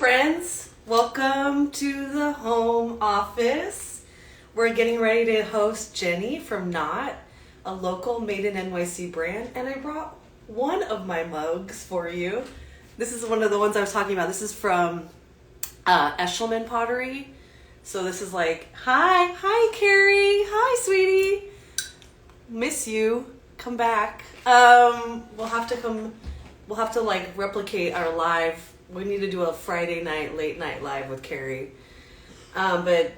friends, welcome to the home office. We're getting ready to host Jenny from Knot, a local made in NYC brand, and I brought one of my mugs for you. This is one of the ones I was talking about. This is from Eshelman Pottery. So this is like, hi Carrie, hi sweetie, miss you, come back. We'll have to like replicate our live. We need to do a Friday night, late night live with Carrie. But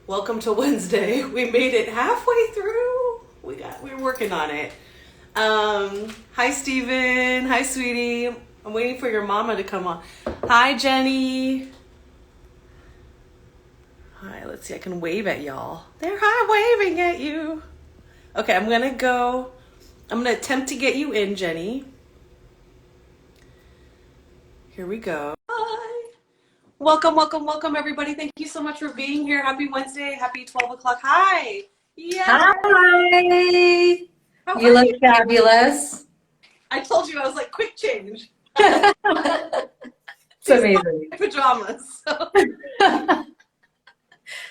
welcome to Wednesday. We made it halfway through. We're working on it. Hi Steven, hi sweetie. I'm waiting for your mama to come on. Hi Jenny. Hi, let's see, I can wave at y'all. They're waving at you. Okay, I'm gonna attempt to get you in, Jenny. Here we go. Hi. Welcome, everybody. Thank you so much for being here. Happy Wednesday. Happy 12 o'clock. Hi. Yeah. Hi. You look fabulous. I told you, I was like, quick change. It's amazing. Pajamas. So.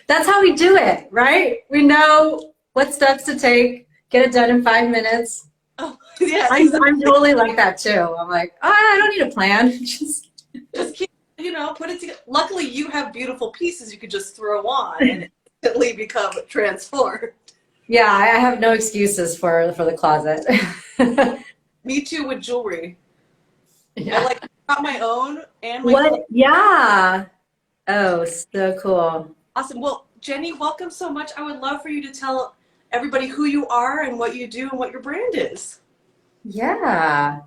That's how we do it, right? We know what steps to take, get it done in 5 minutes. Oh, yeah. I'm totally like that too. I'm like, oh, I don't need a plan. Just keep, put it together. Luckily, you have beautiful pieces you could just throw on and instantly become transformed. Yeah, I have no excuses for the closet. Me too with jewelry. Yeah. I got my own and my What? Yeah. Oh, so cool. Awesome. Well, Jenny, welcome so much. I would love for you to tell everybody who you are and what you do and what your brand is. Yeah.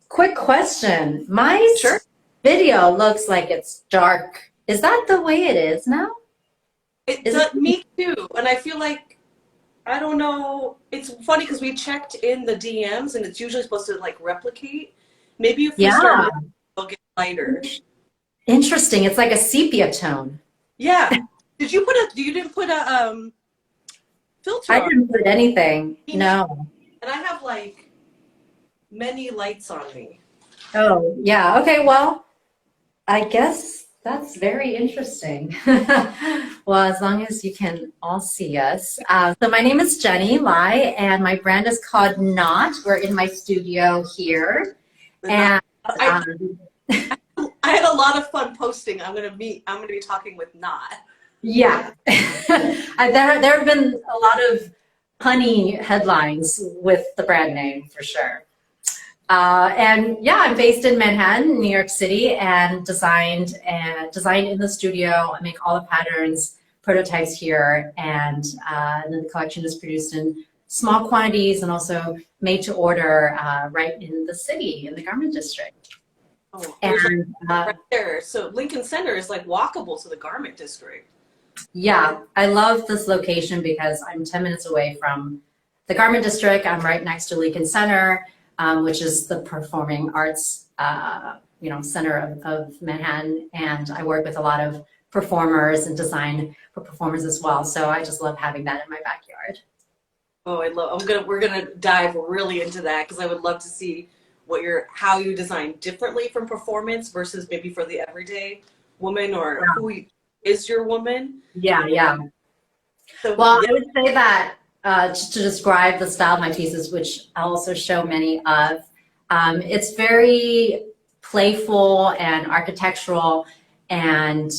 Quick question. My Sure. video looks like it's dark. Is that the way it is now? Me too. And I feel like, I don't know, it's funny because we checked in the DMs and it's usually supposed to replicate. Maybe if we start, it'll get lighter. Interesting. It's like a sepia tone. Yeah. You didn't put a filter on? I didn't put anything. No. And I have many lights on me. Oh, yeah. Okay. Well, I guess that's very interesting. Well, as long as you can all see us. So my name is Jenny Lai, and my brand is called Knot. We're in my studio here. And I had a lot of fun posting. I'm gonna be talking with Knot. Yeah. There have been a lot of punny headlines with the brand name for sure. And yeah, I'm based in Manhattan, New York City, and designed in the studio. I make all the patterns, prototypes here, and then the collection is produced in small quantities and also made to order right in the city, in the garment district. Oh, and right there. So Lincoln Center is walkable to the garment district. Yeah, I love this location because I'm 10 minutes away from the garment district. I'm right next to Lincoln Center, which is the performing arts, center of Manhattan. And I work with a lot of performers and design for performers as well. So I just love having that in my backyard. Oh, we're gonna dive really into that because I would love to see how you design differently from performance versus maybe for the everyday woman or who is your woman. Yeah. So, well, I would say that just to describe the style of my pieces, which I'll also show many of, it's very playful and architectural and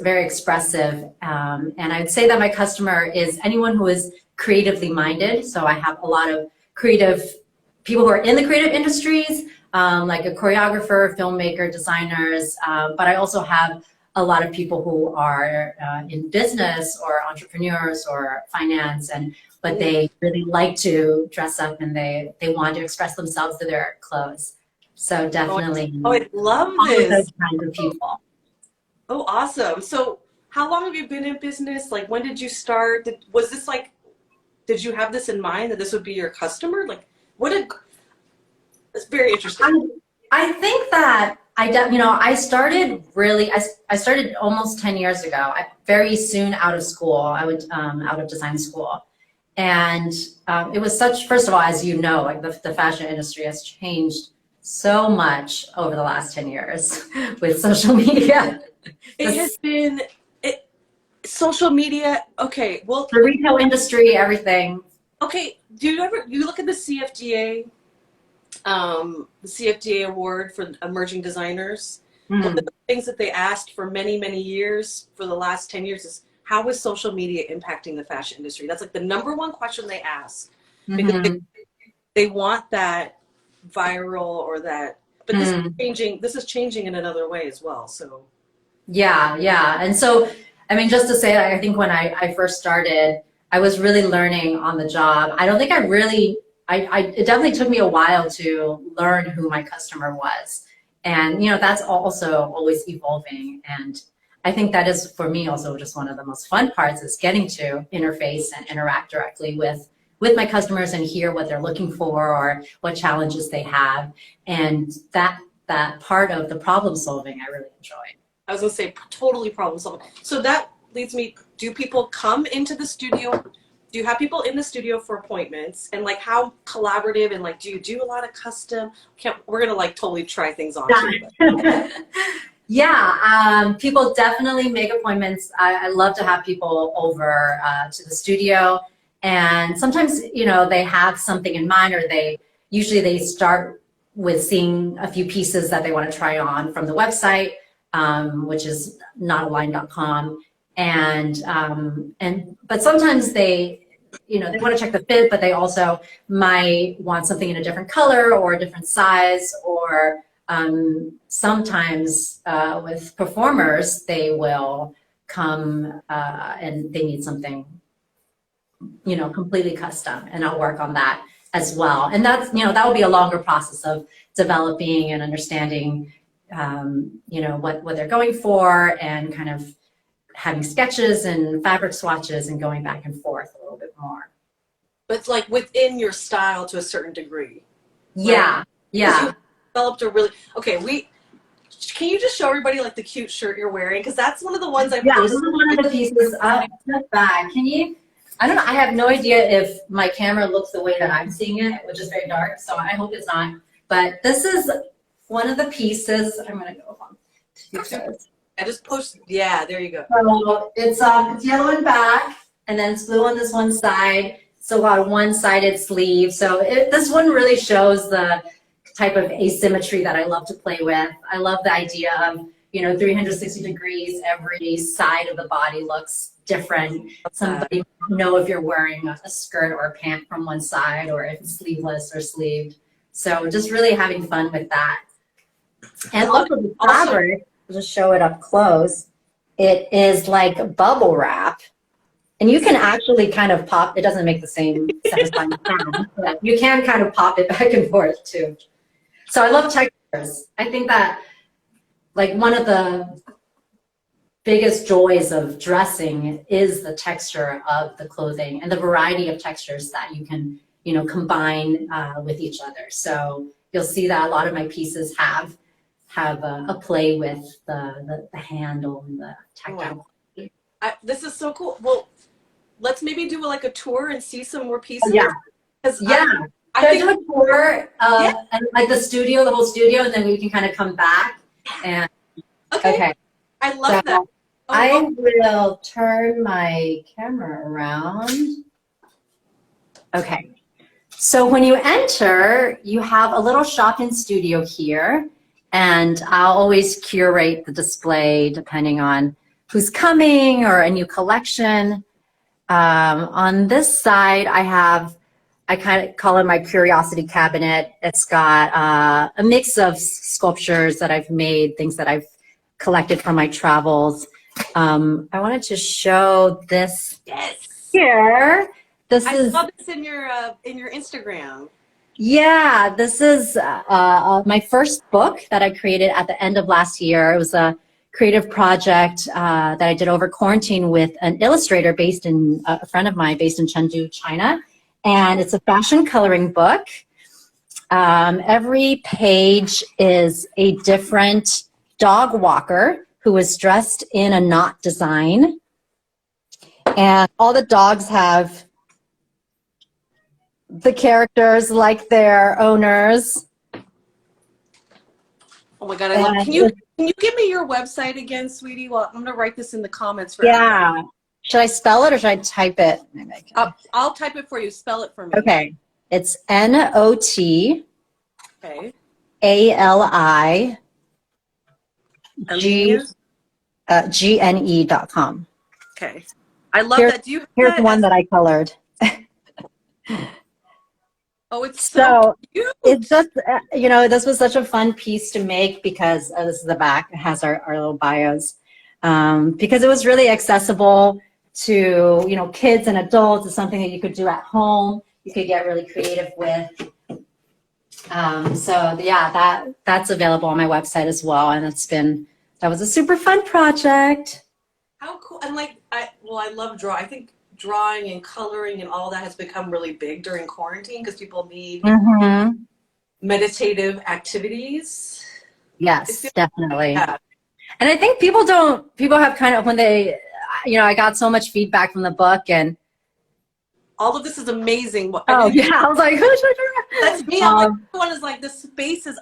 very expressive. And I'd say that my customer is anyone who is creatively minded. So I have a lot of creative people who are in the creative industries, like a choreographer, filmmaker, designers, but I also have a lot of people who are in business or entrepreneurs or finance, but they really like to dress up and they want to express themselves through their clothes. So definitely. Oh, I love this. Those kinds of people. Oh, awesome. So how long have you been in business? When did you start? Did you have this in mind that this would be your customer? It's very interesting. I think that I started almost 10 years ago. Very soon out of school, I went out of design school. And it was first of all, as you know, the fashion industry has changed so much over the last 10 years with social media. It has been social media. Okay, well, the retail industry, everything. okay. Do you look at the CFDA, the CFDA award for emerging designers? One of the things that they asked for many, many years, for the last 10 years, is how is social media impacting the fashion industry? That's like the number one question they ask, because they want that viral or that. But this is changing. This is changing in another way as well. So. Yeah. And so, I mean, just to say that, I think when I first started, I was really learning on the job. I don't think it definitely took me a while to learn who my customer was. And, that's also always evolving. And I think that is, for me, also just one of the most fun parts, is getting to interface and interact directly with my customers and hear what they're looking for or what challenges they have. And that part of the problem solving I really enjoy. I was gonna say totally problem solving. So that leads me, do people come into the studio? Do you have people in the studio for appointments? And like, how collaborative, and like, do you do a lot of custom? We're gonna like totally try things on too. Yeah, people definitely make appointments. I love to have people over to the studio. And sometimes, they have something in mind, or usually they start with seeing a few pieces that they want to try on from the website, which is notalign.com. But sometimes they want to check the fit, but they also might want something in a different color or a different size, or sometimes with performers, they will come and they need something completely custom, and I'll work on that as well. And that's, that will be a longer process of developing and understanding, what they're going for, and kind of having sketches and fabric swatches and going back and forth a little bit more. But it's like within your style to a certain degree. Yeah, right? yeah. You developed a really, can you just show everybody like the cute shirt you're wearing? Because that's one of the ones I posted. This is one of the pieces of the bag. I don't know, I have no idea if my camera looks the way that I'm seeing it, which is very dark, so I hope it's not. But this is one of the pieces. I'm gonna go on. I just posted, yeah, there you go. So it's yellow and back, and then it's blue on this one side. So got a one-sided sleeve. So this one really shows the type of asymmetry that I love to play with. I love the idea of 360 degrees, every side of the body looks different. Somebody know if you're wearing a skirt or a pant from one side, or if it's sleeveless or sleeved. So just really having fun with that. And also the fabric, I'll just show it up close. It is like bubble wrap. And you can actually kind of pop, it doesn't make the same satisfying sound, but you can kind of pop it back and forth too. So I love textures. I think that like one of the biggest joys of dressing is the texture of the clothing and the variety of textures that you can, combine with each other. So you'll see that a lot of my pieces have a play with the handle and the tactile. This is so cool. Well, let's maybe do like a tour and see some more pieces. Yeah. Yeah. I think do a tour and like the whole studio, and then we can kind of come back and. Okay. I love that. I will turn my camera around. Okay. So when you enter, you have a little shop-in studio here, and I'll always curate the display depending on who's coming or a new collection. On this side, I kind of call it my curiosity cabinet. It's got a mix of sculptures that I've made, things that I've collected from my travels. I wanted to show this here. I saw this in your Instagram. Yeah, this is my first book that I created at the end of last year. It was a creative project that I did over quarantine with an illustrator based in, a friend of mine based in Chengdu, China. And it's a fashion coloring book. Every page is a different dog walker who is dressed in a knot design. And all the dogs have the characters like their owners. Oh my God, I love. Can Can you give me your website again, sweetie? Well, I'm going to write this in the comments for Yeah. everybody. Should I spell it or should I type it? Maybe I can. I'll type it for you. Spell it for me. Okay. It's NOTALI Okay. G GNE.com. Okay. I love that. Do you have Here's that one that I colored. Oh, it's so cute. It's just, this was such a fun piece to make because this is the back. It has our little bios. Because it was really accessible to, kids and adults. It's something that you could do at home. You could get really creative with. So yeah, that's available on my website as well. And that was a super fun project. How cool. And I love drawing. I think drawing and coloring and all that has become really big during quarantine because people need meditative activities. Yes, definitely. Yeah. And I think people have kind of, when they, I got so much feedback from the book and all of this is amazing. I was like, that's me. Everyone is like, this space is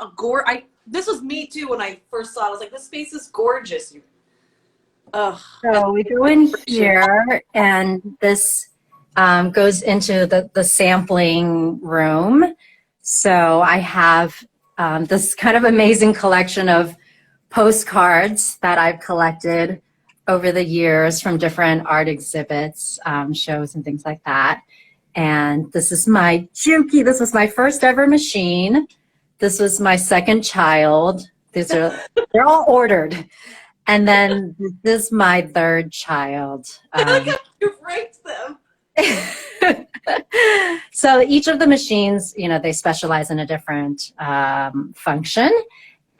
this was me too when I first saw it. I was like, this space is gorgeous. So we go in here, and this goes into the sampling room. So I have this kind of amazing collection of postcards that I've collected over the years from different art exhibits, shows, and things like that. And this is my Jimky. This was my first ever machine. This was my second child. They're all ordered. And then this is my third child. I like how you ranked them. So each of the machines, they specialize in a different function.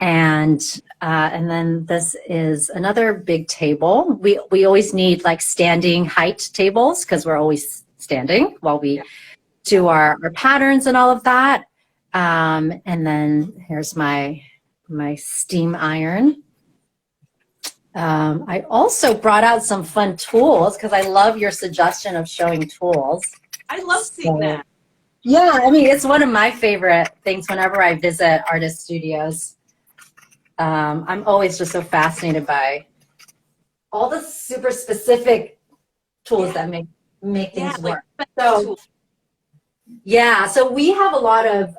And then this is another big table. We always need like standing height tables because we're always standing while we do our patterns and all of that. And then here's my steam iron. I also brought out some fun tools because I love your suggestion of showing tools. I love seeing that. Yeah, I mean, it's one of my favorite things whenever I visit artist studios. I'm always just so fascinated by all the super specific tools that make things work. So we have a lot of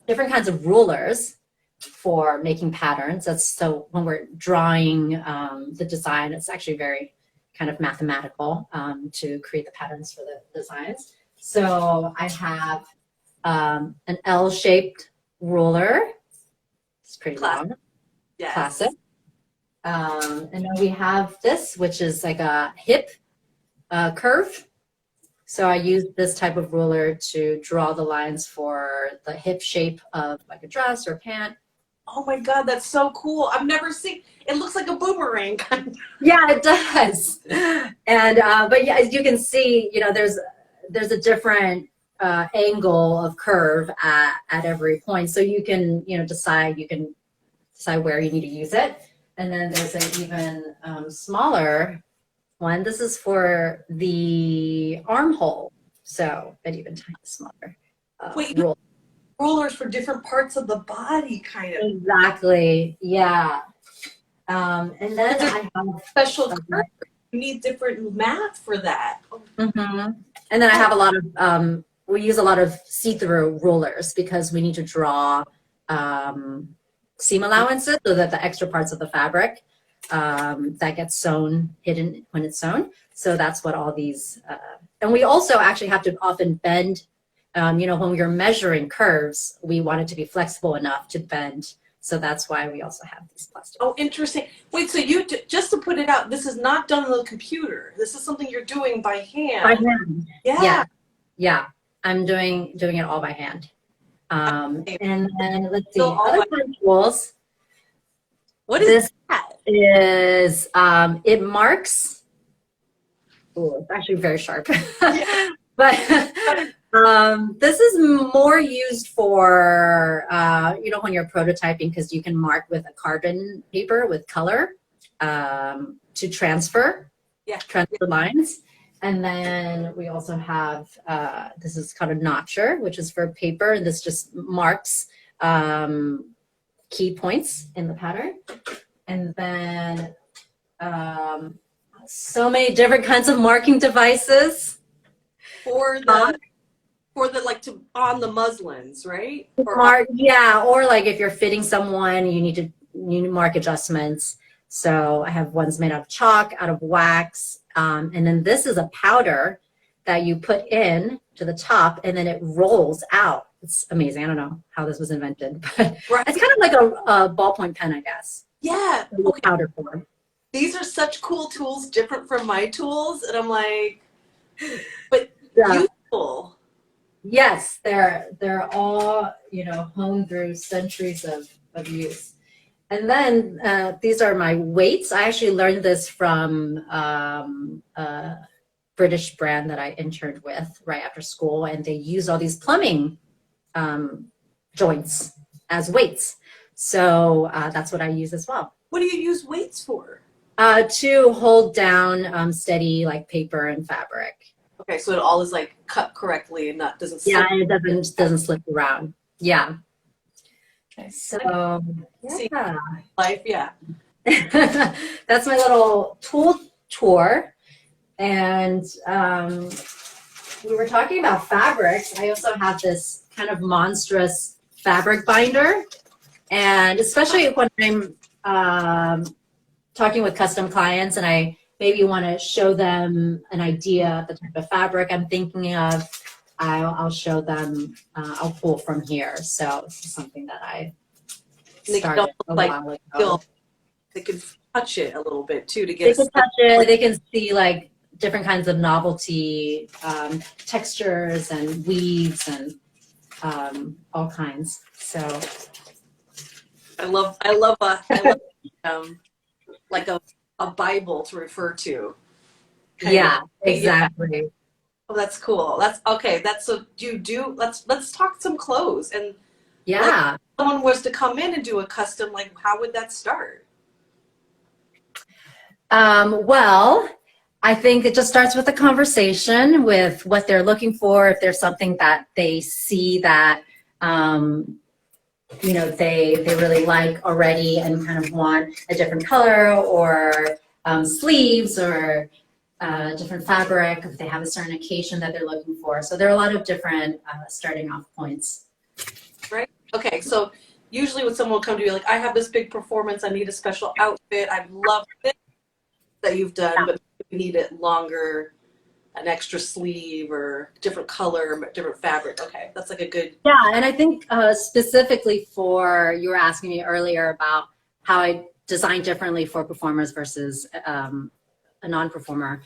different kinds of rulers for making patterns. So when we're drawing the design, it's actually very kind of mathematical to create the patterns for the designs. So I have an L-shaped ruler. It's pretty long. Yes. Classic. And then we have this, which is like a hip curve. So I use this type of ruler to draw the lines for the hip shape of like a dress or pant. Oh my God, that's so cool. I've never seen, it looks like a boomerang. Yeah, it does. And, but yeah, as you can see, there's a different angle of curve at every point. So you can, decide where you need to use it. And then there's an even smaller one. This is for the armhole. So an even tiny smaller ruler. Rulers for different parts of the body, kind of. Exactly. Yeah. And then I have special curve. You need different math for that. Mm-hmm. And then I have a lot of, we use a lot of see-through rulers because we need to draw seam allowances so that the extra parts of the fabric that gets sewn, hidden when it's sewn. So that's what all these, and we also actually have to often bend, when we are measuring curves, we want it to be flexible enough to bend. So that's why we also have these plastic. Oh, interesting. Wait, so just to put it out, this is not done on the computer. This is something you're doing by hand. By hand. Yeah. Yeah. I'm doing it all by hand. And then let's see, other fun tools. What is that? Is it marks. Oh, it's actually very sharp. But this is more used for when you're prototyping because you can mark with a carbon paper with color to transfer lines. And then we also have this is called a notcher, which is for paper, and this just marks key points in the pattern. And then so many different kinds of marking devices. For the like to on the muslins, right? Yeah, or like if you're fitting someone, you need mark adjustments. So I have ones made out of chalk, out of wax, and then this is a powder that you put in to the top, and then it rolls out. It's amazing. I don't know how this was invented, but it's kind of like a ballpoint pen, I guess. Yeah. Okay. Powder form. These are such cool tools, different from my tools, and I'm like, but useful. Yes, they're all, you know, honed through centuries of use. And then these are my weights. I actually learned this from a British brand that I interned with right after school, and they use all these plumbing joints as weights. So that's what I use as well. What do you use weights for? To hold down steady like paper and fabric. Okay, so it all is like cut correctly and doesn't slip. Yeah, it doesn't slip around. Yeah. Okay, so yeah. Life, yeah. That's my little tool tour. And we were talking about fabrics. I also have this kind of monstrous fabric binder. And especially when I'm talking with custom clients and I maybe want to show them an idea of the type of fabric I'm thinking of, I'll show them, I'll pull from here. So this is something that I started a while ago. They can touch it a little bit too to get. They can touch it. They can see like different kinds of novelty textures and weaves and all kinds. So I love like a Bible to refer to. Yeah, exactly. Oh, that's cool. That's okay. That's so let's talk some clothes. And yeah, like, if someone was to come in and do a custom, like how would that start? Well, I think it just starts with a conversation with what they're looking for. If there's something that they see that you know they really like already and kind of want a different color or sleeves or different fabric, if they have a certain occasion that they're looking for. So there are a lot of different starting off points. Right. Okay. So usually when someone will come to you like, I have this big performance, I need a special outfit, I love it that you've done, but you need it longer, an extra sleeve or different color, different fabric. Okay. That's like a good. Yeah. And I think specifically for, you were asking me earlier about how I design differently for performers versus a non-performer.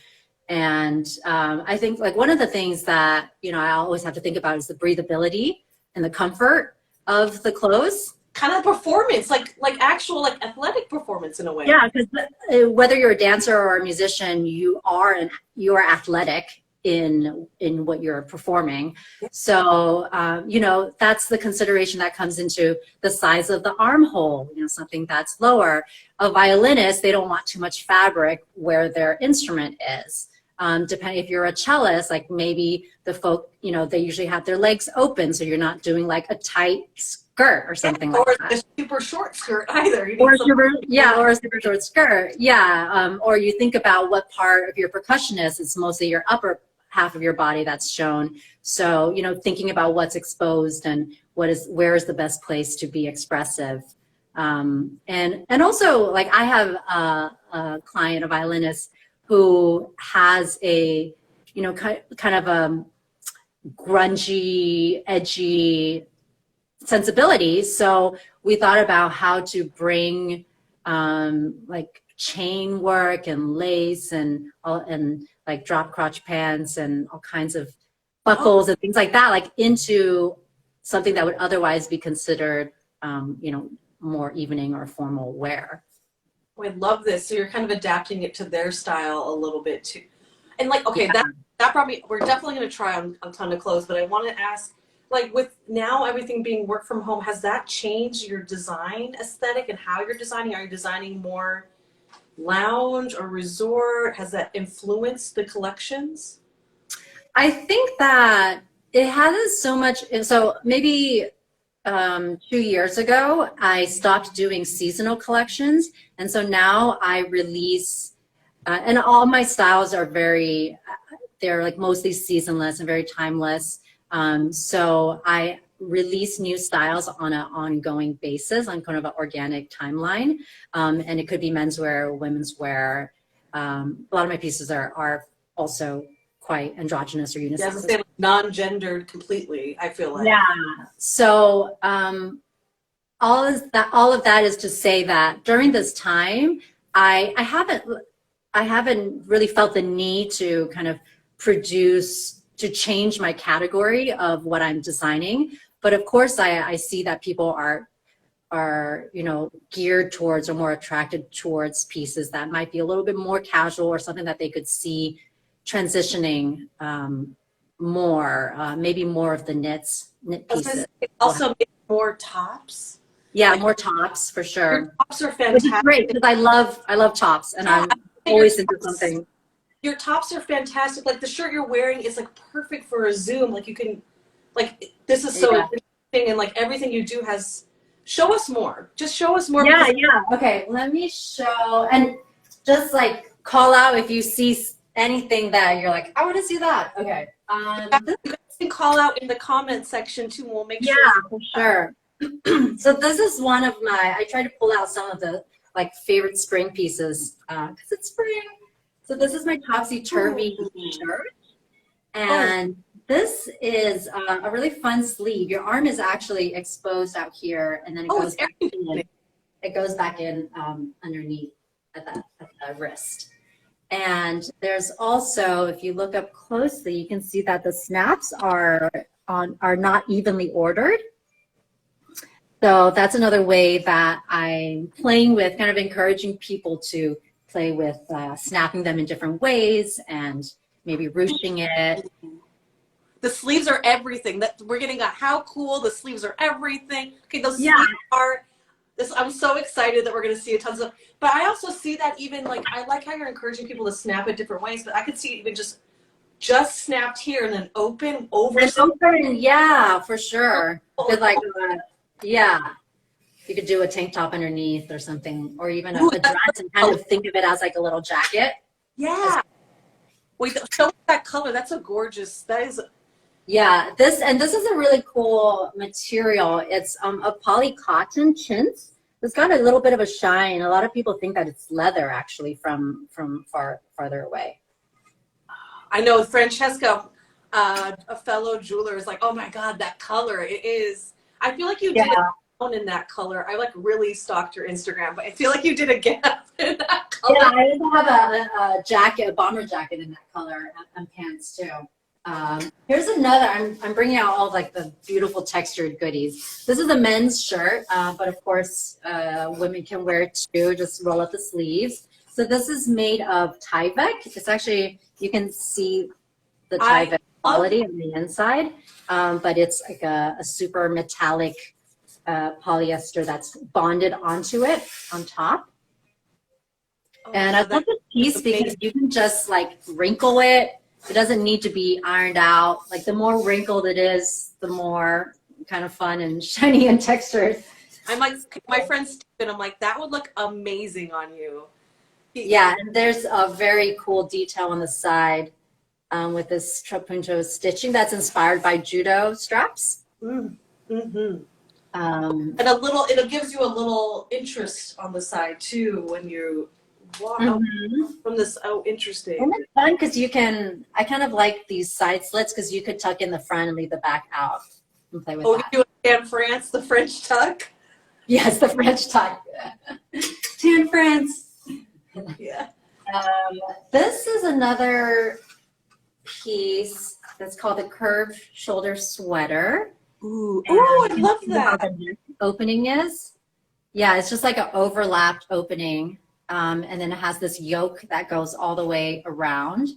And I think like one of the things that, you know, I always have to think about is the breathability and the comfort of the clothes. Kind of performance, like actual like athletic performance in a way. Yeah, because whether you're a dancer or a musician, you are athletic in what you're performing. So you know, that's the consideration that comes into the size of the armhole, you know, something that's lower. A violinist, they don't want too much fabric where their instrument is. Depending if you're a cellist, like maybe the folk, you know, they usually have their legs open, so you're not doing like a tight skirt or something like that. Or a super short skirt either. Or a super short skirt. Yeah. Or you think about what part of your percussionist is mostly your upper half of your body that's shown. So, you know, thinking about what's exposed and where is the best place to be expressive. And also, like, I have a client, a violinist, who has a, you know, kind of a grungy, edgy sensibility. So we thought about how to bring like chain work and lace and like drop crotch pants and all kinds of buckles and things like that, like into something that would otherwise be considered, you know, more evening or formal wear. Oh, I love this. So you're kind of adapting it to their style a little bit too. And like, okay, yeah. that brought me, we're definitely going to try on a ton of clothes, but I want to ask, like with now everything being work from home, has that changed your design aesthetic and how you're designing? Are you designing more lounge or resort? Has that influenced the collections? I think that it hasn't so much. So maybe 2 years ago, I stopped doing seasonal collections. And so now I release, and all my styles are they're like mostly seasonless and very timeless. So I release new styles on an ongoing basis on kind of an organic timeline. And it could be menswear, women's wear. A lot of my pieces are also quite androgynous or unisex. Yeah, I was gonna say, like, non-gendered completely, I feel like. Yeah. So all of that is to say that during this time, I haven't really felt the need to kind of to change my category of what I'm designing. But of course, I see that people are geared towards or more attracted towards pieces that might be a little bit more casual or something that they could see transitioning more, maybe more of the knit pieces. Also, maybe more tops. Yeah, like, more tops for sure. Your tops are fantastic. Which is great because I love tops, and I'm always into something. Your tops are fantastic. Like the shirt you're wearing is like perfect for a Zoom. Like you can, like this is so interesting, and like everything you do has. Show us more. Just show us more. Yeah. Okay, let me show, and just like call out if you see anything that you're like, I want to see that. Okay. You can call out in the comment section too. We'll make sure. Yeah, for sure. So this is one of I try to pull out some of the like favorite spring pieces because it's spring. So this is my topsy-turvy shirt, and this is a really fun sleeve. Your arm is actually exposed out here, and then it goes back in underneath at the wrist. And there's also, if you look up closely, you can see that the snaps are not evenly ordered. So that's another way that I'm playing with, kind of encouraging people to play with snapping them in different ways and maybe ruching it. The sleeves are everything. That we're getting at how cool the sleeves are everything. Okay, those sleeves are this. I'm so excited that we're going to see a tons of. But I also see that even like I like how you're encouraging people to snap it different ways. But I could see it even just snapped here and then open over. And open, yeah, for sure. With like. Yeah, you could do a tank top underneath or something, or even a dress and kind of think of it as like a little jacket. Yeah. Wait, show that color. That's a gorgeous. That is. Yeah, this is a really cool material. It's a poly cotton chintz. It's got a little bit of a shine. A lot of people think that it's leather actually from farther away. I know Francesca, a fellow jeweler, is like, oh my God, that color. It is. I feel like you did a gown in that color. I like really stalked your Instagram, but I feel like you did a gown in that color. Yeah, I also have a jacket, a bomber jacket in that color, and pants too. Here's another. I'm bringing out all like the beautiful textured goodies. This is a men's shirt, but of course women can wear it too. Just roll up the sleeves. So this is made of Tyvek. It's actually, you can see the Tyvek quality on the inside. But it's like a super metallic polyester that's bonded onto it on top. And I love this piece because you can just like wrinkle it. It doesn't need to be ironed out. Like the more wrinkled it is, the more kind of fun and shiny and textured. I'm like, my friend Stephen, I'm like, that would look amazing on you. Yeah, and there's a very cool detail on the side. With this trapunto stitching that's inspired by judo straps. Mm-hmm. And it gives you a little interest on the side too when you walk from this. Oh, interesting. And it's fun because I kind of like these side slits because you could tuck in the front and leave the back out and play with that. You do Tan France, the French tuck? Yes, the French tuck. Tan France. Yeah. This is another piece that's called the curved shoulder sweater. Ooh, I love that. How the opening is. Yeah, it's just like an overlapped opening. And then it has this yoke that goes all the way around.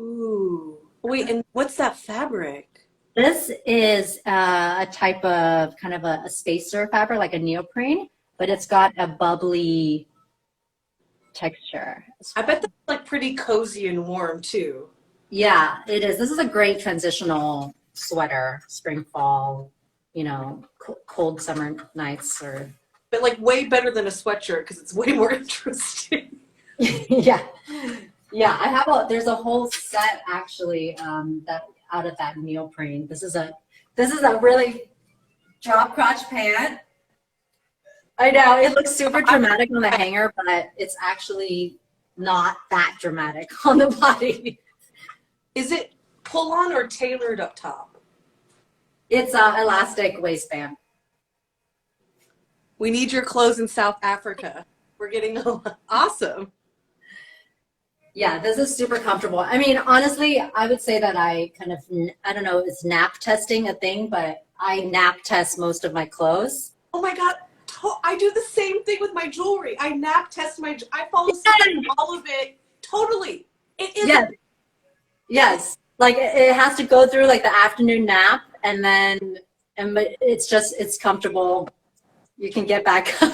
Ooh. Wait, and what's that fabric? This is a type of kind of a spacer fabric, like a neoprene, but it's got a bubbly texture. I bet that's like pretty cozy and warm too. Yeah, it is. This is a great transitional sweater, spring, fall. cold summer nights or. But like way better than a sweatshirt because it's way more interesting. Yeah. Yeah, there's a whole set actually that out of that neoprene. This is a really drop crotch pant. I know it looks super dramatic on the hanger, but it's actually not that dramatic on the body. Is it pull on or tailored up top? It's a elastic waistband. We need your clothes in South Africa. We're getting awesome. Yeah, this is super comfortable. I mean, honestly, I would say that I don't know, is nap testing a thing, but I nap test most of my clothes. Oh my God. I do the same thing with my jewelry. I nap test I fall asleep with all of it. Totally. It is. Yes. Yes. Like it has to go through like the afternoon nap but it's comfortable. You can get back. You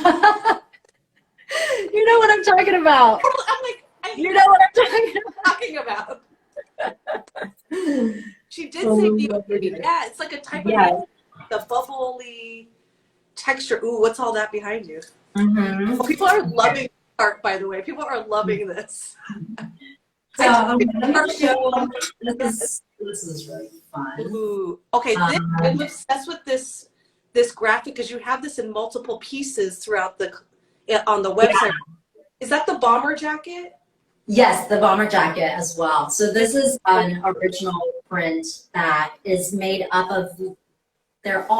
know what I'm talking about. I'm like, you know what I'm talking about. She did say yeah, it's like a type of the bubbly texture. Ooh, what's all that behind you? Mm-hmm. Well, people are loving this art, by the way. People are loving this. So I'm gonna show this is really fun. Ooh. Okay, I'm obsessed with this graphic because you have this in multiple pieces throughout on the website. Yeah. Is that the bomber jacket? Yes, the bomber jacket as well. So this is an original print that is made up of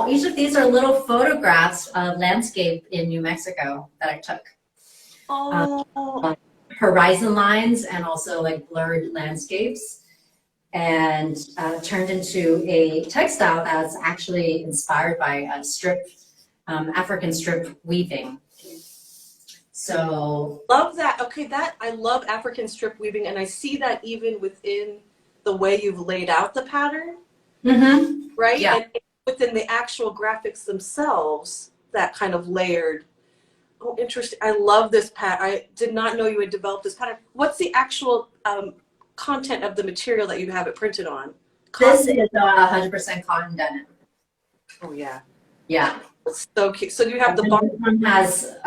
each of these are little photographs of landscape in New Mexico that I took. Oh. Horizon lines and also like blurred landscapes, and turned into a textile that's actually inspired by African strip weaving. So love that. Okay, I love African strip weaving, and I see that even within the way you've laid out the pattern. Mm-hmm. Right? Yeah. And within the actual graphics themselves, that kind of layered. Oh, interesting. I love this pattern. I did not know you had developed this pattern. What's the actual content of the material that you have it printed on? This is 100% cotton denim. Oh, yeah. Yeah. It's so cute. So you have This one has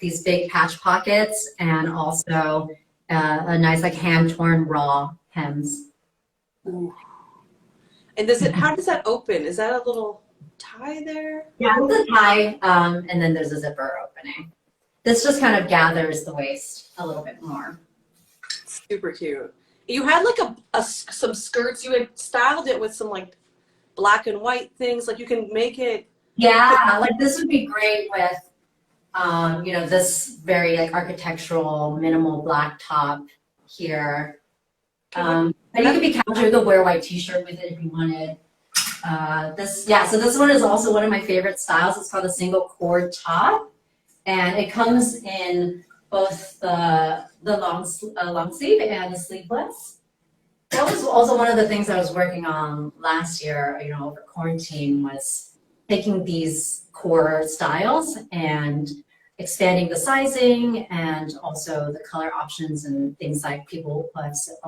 these big patch pockets and also a nice like hand-torn raw hems. Ooh. And how does that open? Is that a little tie there? Yeah, it's a tie, and then there's a zipper opening. This just kind of gathers the waist a little bit more. Super cute. You had like some skirts. You had styled it with some like black and white things. Like you can make it. Yeah, like this would be great with, this very like architectural minimal black top here. But you could be casual. You could wear a white T-shirt with it if you wanted. So this one is also one of my favorite styles. It's called a single cord top, and it comes in both the long sleeve and the sleeveless. That was also one of the things I was working on last year, over quarantine, was taking these core styles and expanding the sizing and also the color options and things like a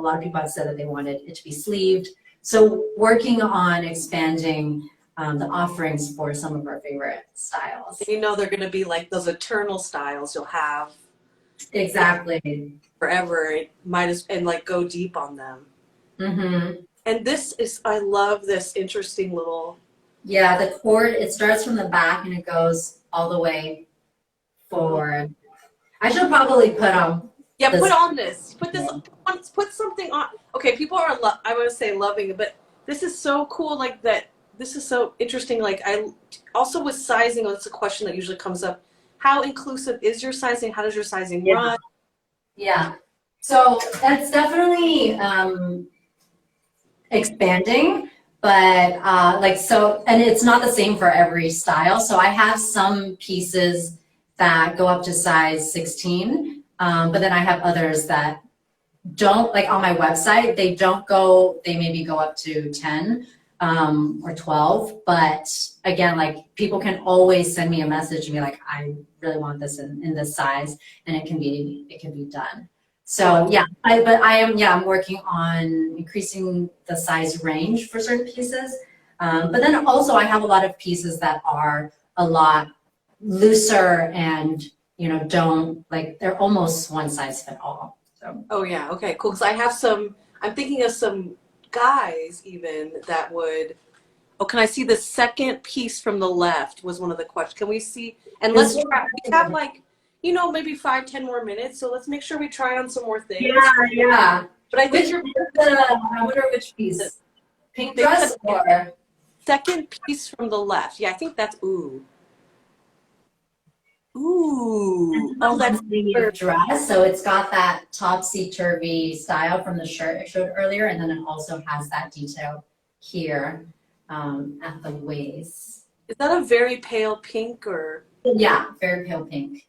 lot of people have said that they wanted it to be sleeved. So working on expanding the offerings for some of our favorite styles. They're going to be like those eternal styles you'll have. Exactly. Forever. It and like go deep on them. Mm-hmm. And I love this interesting little. Yeah, the cord, it starts from the back and it goes all the way forward. I should probably put on. Yeah, put on this. Put something on. Okay, people are, I want to say loving it, but this is so cool. Like that, this is so interesting. Like I also with sizing, that's a question that usually comes up. How inclusive is your sizing? How does your sizing run? Yeah, so that's definitely expanding, but and it's not the same for every style. So I have some pieces that go up to size 16, but then I have others that don't, like on my website, they maybe go up to 10 or 12, but again, like people can always send me a message and be like, I really want this in this size, and it can be done. So yeah, I'm working on increasing the size range for certain pieces. But then also I have a lot of pieces that are a lot looser and, you know, don't, like, they're almost one size fit all. So. Oh yeah, okay, cool. Because I have some, I'm thinking of some guys even that would, oh, can I see the second piece from the left was one of the questions. Can we see, and let's try, we have like, you know, maybe 5-10 more minutes, so let's make sure we try on some more things. Yeah. But I think I wonder which piece. Pink dress or? Second piece from the left. Yeah, I think that's, ooh. Ooh. Oh, that's the dress. So it's got that topsy-turvy style from the shirt I showed earlier, and then it also has that detail here at the waist. Is that a very pale pink or? Yeah, very pale pink.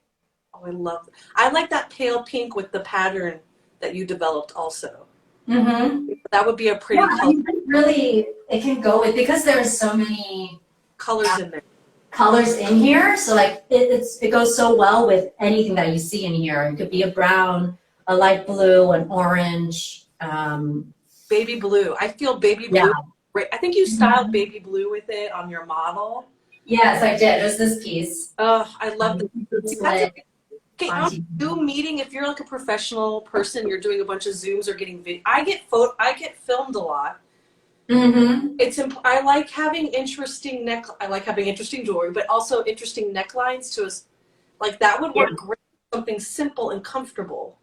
Oh, I love it. I like that pale pink with the pattern that you developed also. Mm-hmm. That would be a pretty color. Really, it can go with, because there's so many colors in there. Colors in here, so like it goes so well with anything that you see in here. It could be a brown, a light blue, an orange. Baby blue. I feel baby blue. Yeah. I think you styled baby blue with it on your model. Yes, I did. Just this piece. Oh, I love it. Okay, on Zoom meeting, if you're like a professional person, you're doing a bunch of Zooms or getting video. I get filmed a lot. Mm-hmm. I like having interesting I like having interesting jewelry, but also interesting necklines to us. Like that would work great. Something simple and comfortable.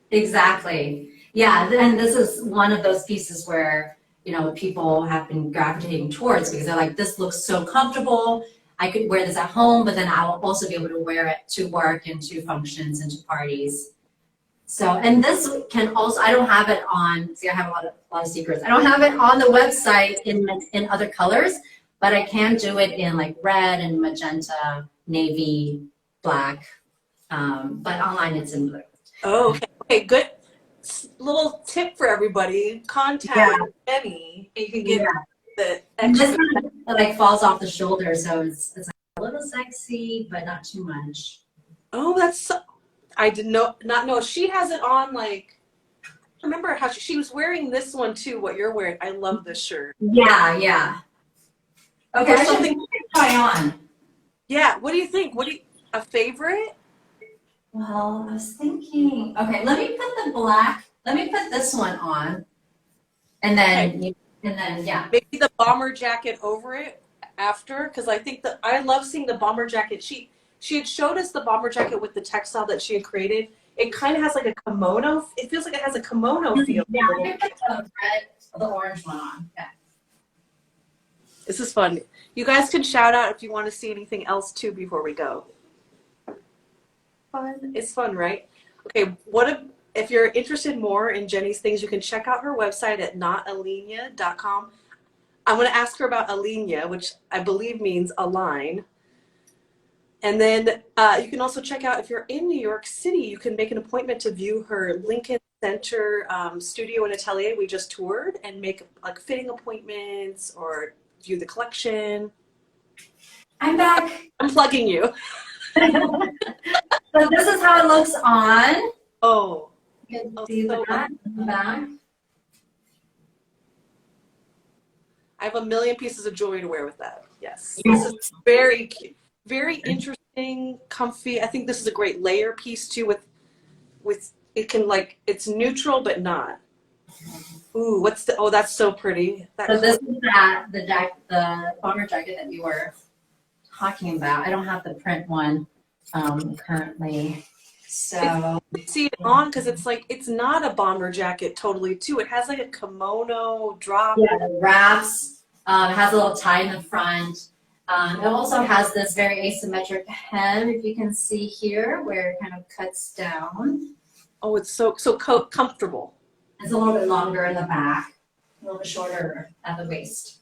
Exactly. Yeah, and this is one of those pieces where, you know, people have been gravitating towards because they're like, this looks so comfortable. I could wear this at home, but then I'll also be able to wear it to work and to functions and to parties. So, and this can also, I don't have it on, see, I have a lot of secrets. I don't have it on the website in other colors, but I can do it in like red and magenta, navy, black, but online it's in blue. Oh, okay. Okay, good. Little tip for everybody, contact Jenny and you can get the extra. This one, like falls off the shoulder, so it's like a little sexy, but not too much. Oh, that's so, I did not know. She has it on like, remember how she was wearing this one too, what you're wearing. I love this shirt. Yeah, yeah. Okay, I something to try on. Yeah, what do you think? A favorite? Well, I was thinking, okay, let me put this one on. And then, yeah. Maybe the bomber jacket over it after, because I think that I love seeing the bomber jacket. She had showed us the bomber jacket with the textile that she had created. It kind of has like a kimono. It feels like it has a kimono feel. Yeah, I put the orange one on. Yeah. This is fun. You guys can shout out if you want to see anything else too before we go. Fun. It's fun, right? Okay, if you're interested more in Jenny's things, you can check out her website at notalenia.com. I'm going to ask her about Alenia, which I believe means align. And then you can also check out, if you're in New York City, you can make an appointment to view her Lincoln Center studio and atelier we just toured and make like fitting appointments or view the collection. I'm back. I'm plugging you. So this is how it looks on. Oh. You can see the back. I have a million pieces of jewelry to wear with that. Yes. This is very cute. Very interesting, comfy. I think this is a great layer piece too with it can like, it's neutral but not. Ooh, that's so pretty. So this is the bomber jacket that you were talking about. I don't have the print one currently. So see it on because it's like, it's not a bomber jacket totally too. It has like a kimono drop. Yeah, the wraps. It has a little tie in the front. It also has this very asymmetric hem, if you can see here, where it kind of cuts down. Oh, it's so comfortable. It's a little bit longer in the back, a little bit shorter at the waist.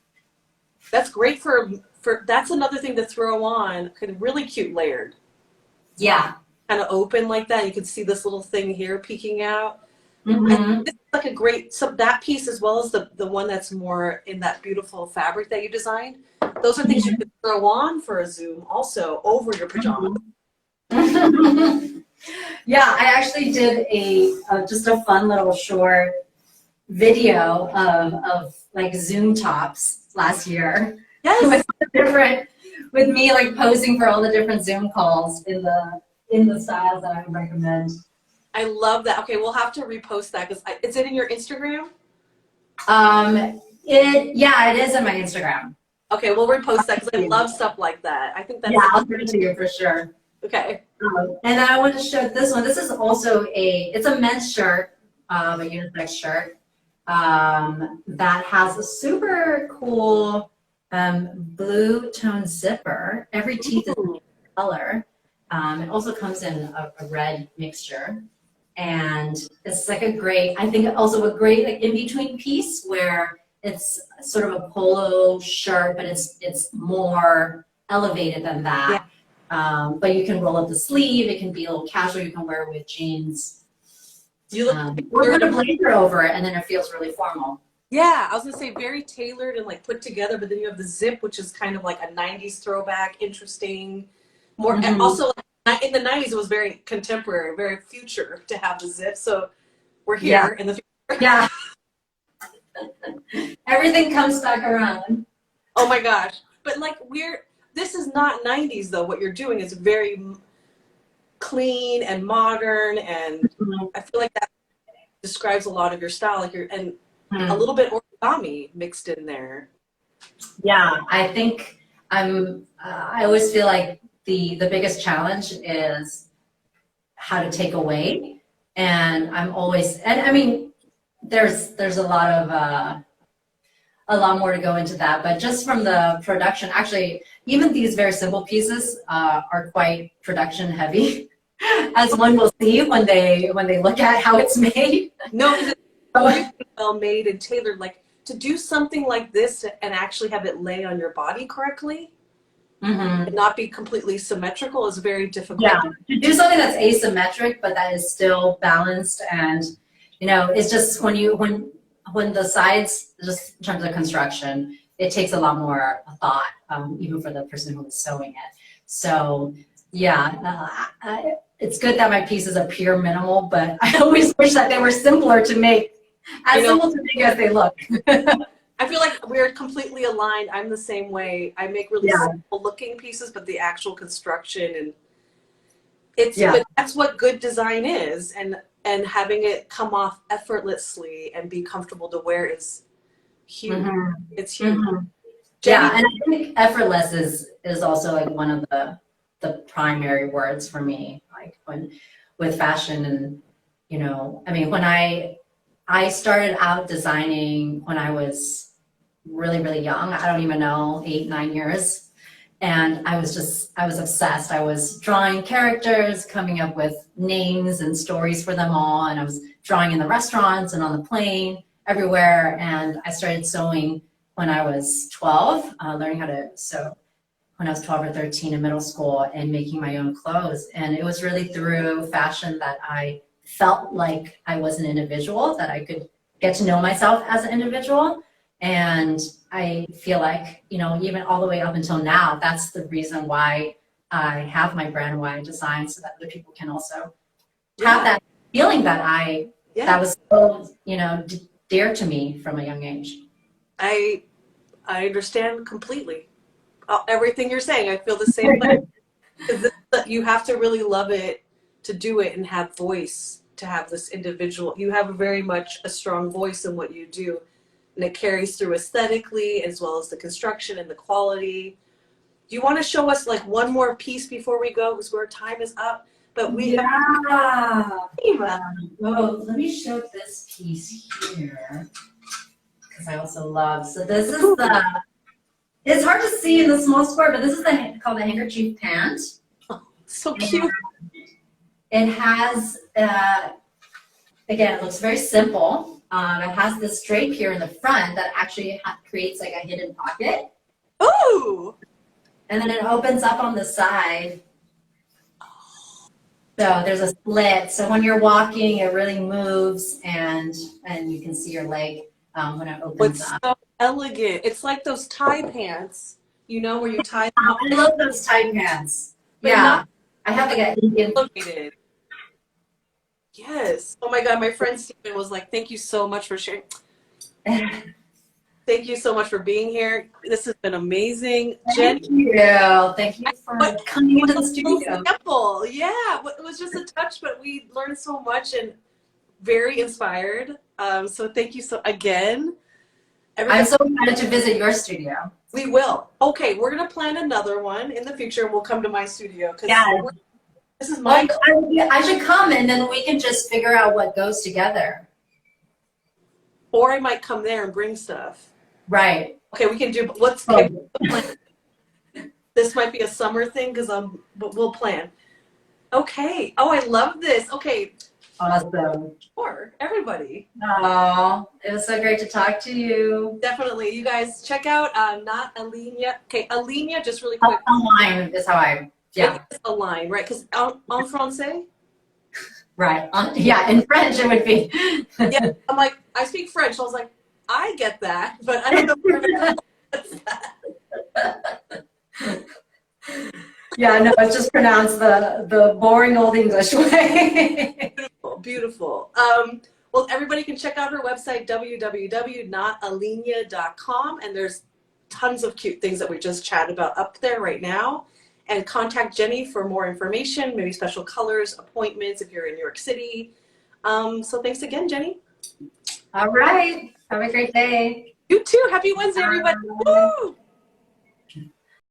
That's great for that's another thing to throw on. Really cute layered. Yeah. Kind of open like that. You can see this little thing here peeking out. Mm-hmm. I think this is like a great, so that piece as well as the one that's more in that beautiful fabric that you designed. Those are things you could throw on for a Zoom also over your pajamas. Yeah, I actually did just a fun little short video of like Zoom tops last year. Yes. with me like posing for all the different Zoom calls in the styles that I would recommend. I love that. Okay, we'll have to repost that because is it in your Instagram? It is in my Instagram. Okay, we'll repost that because I love stuff like that. I think that's I'll send it to you for sure. Okay. And I want to show this one. This is also it's a men's shirt, a unisex shirt, that has a super cool blue tone zipper. Every teeth is a color. It also comes in a red mixture. And it's like I think also a great like in-between piece where it's sort of a polo shirt, but it's more elevated than that. Yeah. But you can roll up the sleeve. It can be a little casual. You can wear it with jeans. Or put a blazer over it, and then it feels really formal. Yeah, I was gonna say very tailored and like put together, but then you have the zip, which is kind of like a '90s throwback, interesting. More and also in the '90s, it was very contemporary, very future to have the zip. So we're here in the future. Yeah. Everything comes back around. Oh my gosh! But like this is not '90s though. What you're doing is very clean and modern, and I feel like that describes a lot of your style. Like a little bit origami mixed in there. Yeah, I think I always feel like the biggest challenge is how to take away, and I mean, there's a lot more to go into that, but just from the production, actually, even these very simple pieces are quite production heavy, as one will see when they look at how it's made. No, because it's well made and tailored. Like to do something like this and actually have it lay on your body correctly and not be completely symmetrical is very difficult. Yeah, to do something that's asymmetric but that is still balanced, and it's just when the sides, just in terms of construction, it takes a lot more thought, even for the person who is sewing it. So yeah, it's good that my pieces appear minimal, but I always wish that they were simpler to make, as simple to make as they look. I feel like we're completely aligned. I'm the same way. I make really simple looking pieces, but the actual construction but that's what good design is, and having it come off effortlessly and be comfortable to wear is huge. It's huge. Yeah, and I think effortless is also like one of the primary words for me, like with fashion. And I mean, when I started out designing when I was really, really young, I don't even know, 8-9 years. And I was obsessed. I was drawing characters, coming up with names and stories for them all. And I was drawing in the restaurants and on the plane, everywhere. And I started sewing when I was 12, learning how to sew when I was 12 or 13 in middle school, and making my own clothes. And it was really through fashion that I felt like I was an individual, that I could get to know myself as an individual. And I feel like, even all the way up until now, that's the reason why I have my brand, why I design, so that other people can also have that feeling that that was so, dear to me from a young age. I understand completely. Everything you're saying, I feel the same way. You have to really love it to do it and have voice, to have this individual. You have very much a strong voice in what you do. And it carries through aesthetically as well as the construction and the quality. Do you want to show us like one more piece before we go, because our time is up? But we well, let me show this piece here, because I also love. So this is it's hard to see in the small square, but this is called the handkerchief pant. So cute. It has again, it looks very simple. It has this drape here in the front that actually creates like a hidden pocket. Ooh! And then it opens up on the side. So there's a split. So when you're walking, it really moves, and you can see your leg when it opens up. It's so elegant. It's like those tie pants, where you tie them up. I love those tie pants. Yeah. I have like an Indian. Yes. Oh my God. My friend Steven was like, thank you so much for sharing. Thank you so much for being here. This has been amazing. Thank Jenny, you. Thank you for coming into the studio. Simple. Yeah, it was just a touch, but we learned so much and very inspired. So thank you so again. I'm so excited to visit your studio. We will. Okay, we're gonna plan another one in the future. We'll come to my studio because this is my. I should come and then we can just figure out what goes together. Or I might come there and bring stuff. Right. Okay, we can do. This might be a summer thing but we'll plan. Okay. Oh, I love this. Okay. Awesome. For everybody. Oh, it was so great to talk to you. Definitely. You guys check out Not Alenia. Okay, Alenia, just really quick. Online is how It's a line, right? Because en français? Right. Yeah, in French it would be. Yeah, I'm like, I speak French. So I was like, I get that, but I don't know where everyone gets that. Yeah, no, it's just pronounced the boring old English way. Beautiful, beautiful. Well, everybody can check out her website, www.notalenia.com, and there's tons of cute things that we just chatted about up there right now. And contact Jenny for more information, maybe special colors, appointments if you're in New York City. So thanks again, Jenny. All right. Have a great day. You too. Happy Wednesday, everybody. Woo!